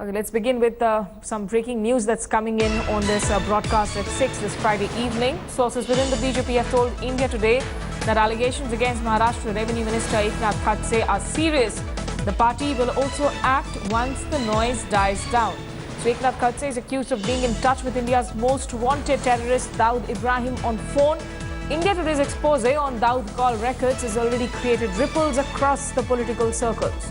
Okay, let's begin with some breaking news that's coming in on this broadcast at 6 this Friday evening. Sources within the BJP have told India Today that allegations against Maharashtra Revenue Minister Eknath Khadse are serious. The party will also act once the noise dies down. So Eknath Khadse is accused of being in touch with India's most wanted terrorist Dawood Ibrahim on phone. India Today's expose on Dawood call records has already created ripples across the political circles.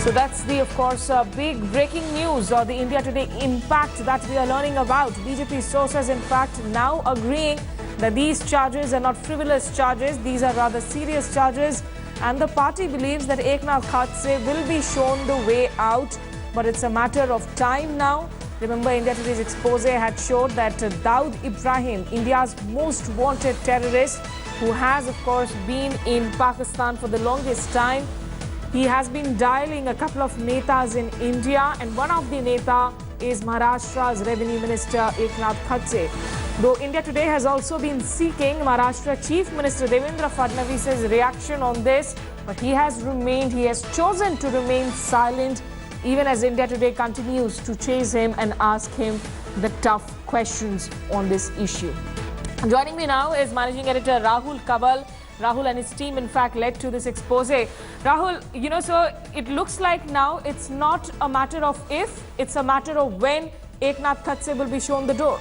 So that's the, of course, big breaking news or the India Today impact that we are learning about. BJP sources, in fact, now agreeing that these charges are not frivolous charges. These are rather serious charges. And the party believes that Eknath Khadse will be shown the way out. But it's a matter of time now. Remember, India Today's expose had showed that Dawood Ibrahim, India's most wanted terrorist, who has, of course, been in Pakistan for the longest time, he has been dialing a couple of netas in India, and one of the neta is Maharashtra's Revenue Minister Eknath Khadse. Though India Today has also been seeking Maharashtra Chief Minister Devendra Fadnavis's reaction on this, but he has chosen to remain silent, even as India Today continues to chase him and ask him the tough questions on this issue. Joining me now is Managing Editor Rahul Kabal. Rahul and his team, in fact, led to this expose. Rahul, so it looks like now it's not a matter of if, it's a matter of when Eknath Khadse will be shown the door.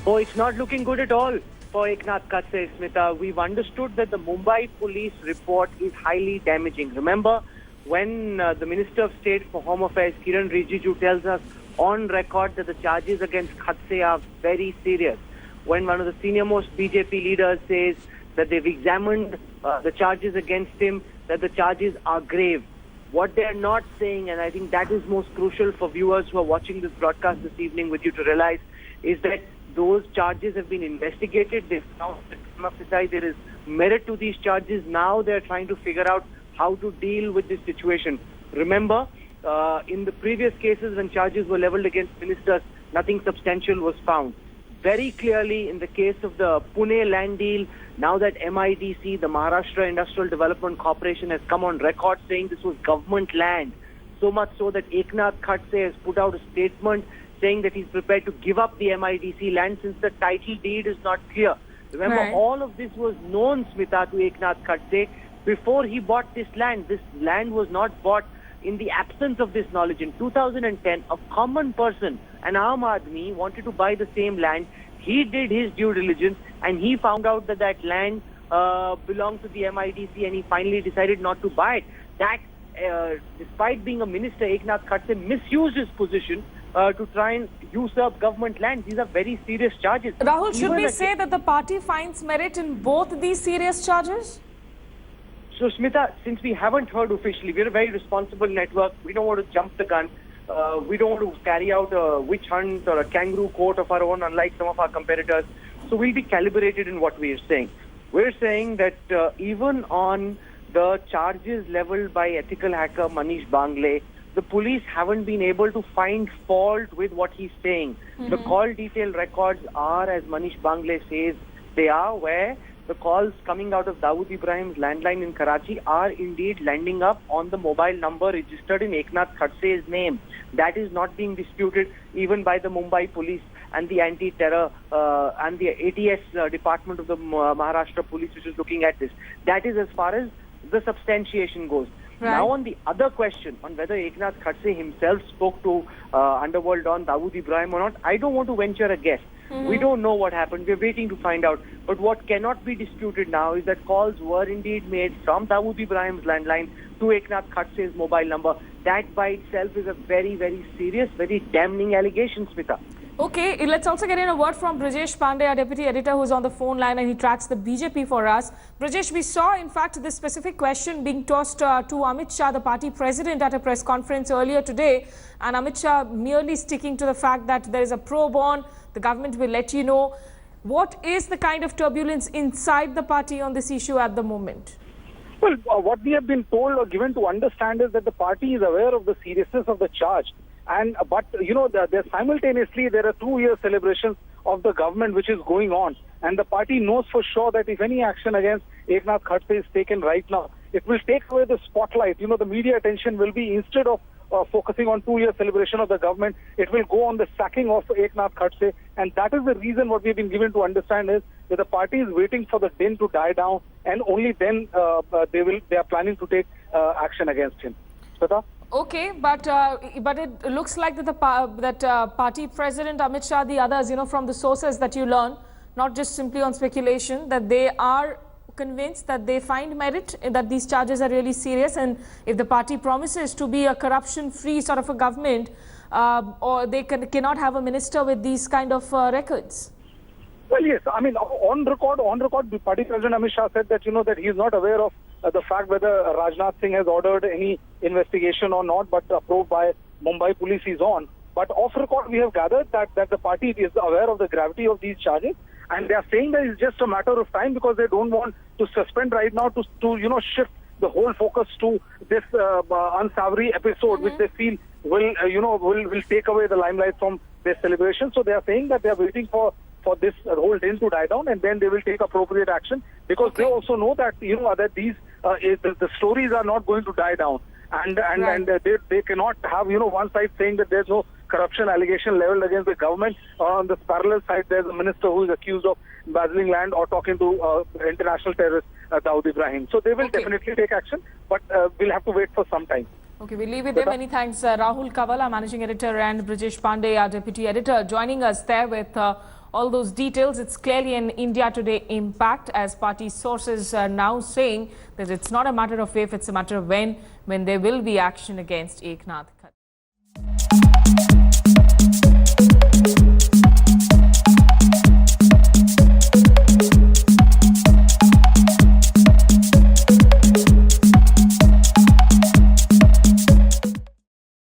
Oh, it's not looking good at all for Eknath Khadse, Smita. We've understood that the Mumbai police report is highly damaging. Remember, when the Minister of State for Home Affairs, Kiran Rijiju, tells us on record that the charges against Khadse are very serious. When one of the senior-most BJP leaders says that they've examined the charges against him, that the charges are grave. What they're not saying, and I think that is most crucial for viewers who are watching this broadcast this evening with you to realize, is that those charges have been investigated. They've found that there is merit to these charges. Now they're trying to figure out how to deal with this situation. Remember, in the previous cases when charges were leveled against ministers, nothing substantial was found. Very clearly, in the case of the Pune land deal, now that MIDC, the Maharashtra Industrial Development Corporation, has come on record saying this was government land, so much so that Eknath Khadse has put out a statement saying that he's prepared to give up the MIDC land since the title deed is not clear. Remember, all of this was known, Smita, to Eknath Khadse before he bought this land. This land was not bought in the absence of this knowledge. In 2010, a common person, an Aam Aadmi, wanted to buy the same land. He did his due diligence and he found out that that land belonged to the MIDC, and he finally decided not to buy it. That, despite being a minister, Eknath Khadse misused his position to try and usurp government land. These are very serious charges. Rahul, should we say that the party finds merit in both these serious charges? So, Smita, since we haven't heard officially, we're a very responsible network. We don't want to jump the gun. We don't want to carry out a witch hunt or a kangaroo court of our own, unlike some of our competitors. So we'll be calibrated in what we are saying. We're saying that even on the charges leveled by ethical hacker Manish Bangle, the police haven't been able to find fault with what he's saying. The call detail records are, as Manish Bangle says, they are, where the calls coming out of Dawood Ibrahim's landline in Karachi are indeed landing up on the mobile number registered in Eknath Khadse's name. That is not being disputed even by the Mumbai police and the anti-terror and the ATS department of the Maharashtra police, which is looking at this. That is as far as the substantiation goes. Right. Now on the other question, on whether Eknath Khadse himself spoke to underworld don Dawood Ibrahim or not, I don't want to venture a guess. We don't know what happened. We're waiting to find out. But what cannot be disputed now is that calls were indeed made from Dawood Ibrahim's landline to Eknath Khadse's mobile number. That by itself is a very, very serious, very damning allegation, Smita. Okay, let's also get in a word from Brajesh Pandey, our deputy editor, who's on the phone line, and he tracks the BJP for us. Brajesh, we saw, in fact, this specific question being tossed to Amit Shah, the party president, at a press conference earlier today. And Amit Shah merely sticking to the fact that there is a probe on, the government will let you know. What is the kind of turbulence inside the party on this issue at the moment? Well, what we have been told or given to understand is that the party is aware of the seriousness of the charge. But simultaneously there are 2-year celebrations of the government which is going on, and the party knows for sure that if any action against Eknath Khadse is taken right now, it will take away the spotlight. You know, the media attention will be, instead of focusing on 2-year celebration of the government, it will go on the sacking of Eknath Khadse. And that is the reason what we've been given to understand is that the party is waiting for the din to die down, and only then they are planning to take action against him. Shweta? Okay, but it looks like that party president Amit Shah, the others, you know, from the sources that you learn, not just simply on speculation, that they are convinced that they find merit, that these charges are really serious, and if the party promises to be a corruption-free sort of a government, or they cannot have a minister with these kind of records. Well, yes. I mean, on record, the party president Amit Shah said that, you know, that he is not aware of the fact whether Rajnath Singh has ordered any investigation or not, but probe by Mumbai police is on. But off record, we have gathered that the party is aware of the gravity of these charges, and they are saying that it's just a matter of time because they don't want to suspend right now to you know, shift the whole focus to this unsavory episode, which they feel will take away the limelight from their celebration. So they are saying that they are waiting for this whole din to die down, and then they will take appropriate action, because they also know that, you know, that these the stories are not going to die down, and they cannot have, you know, one side saying that there's no corruption allegation leveled against the government, or on the parallel side there's a minister who is accused of embezzling land or talking to international terrorist Dawood Ibrahim. So they will definitely take action, but we'll have to wait for some time. Okay, we'll leave with them. Many thanks, Rahul Kavala, managing editor, and Brijesh Pandey, our deputy editor, joining us there with all those details. It's clearly an India Today impact, as party sources are now saying that it's not a matter of if, it's a matter of when there will be action against Eknath Khadse.